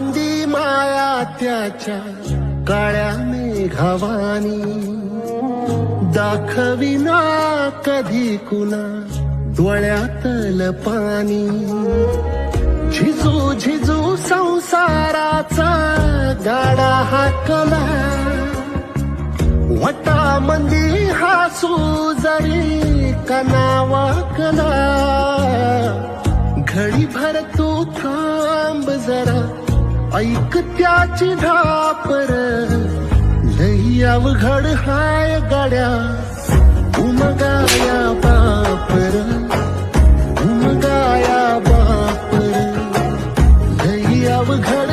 मंदी माया त्याच्या काळ्या मेघावानी दाखविना कधी कुणा डोळ्यातल पाणी झिजू झिजू संसाराचा गाडा हाकला वटामंदी हासू जरी कनावाकला घडीभर तू थांब जरा ऐक त्याची धापर लई अवघड हाय गाड्या उमगाया बापर उमगाया बापर लई अवघड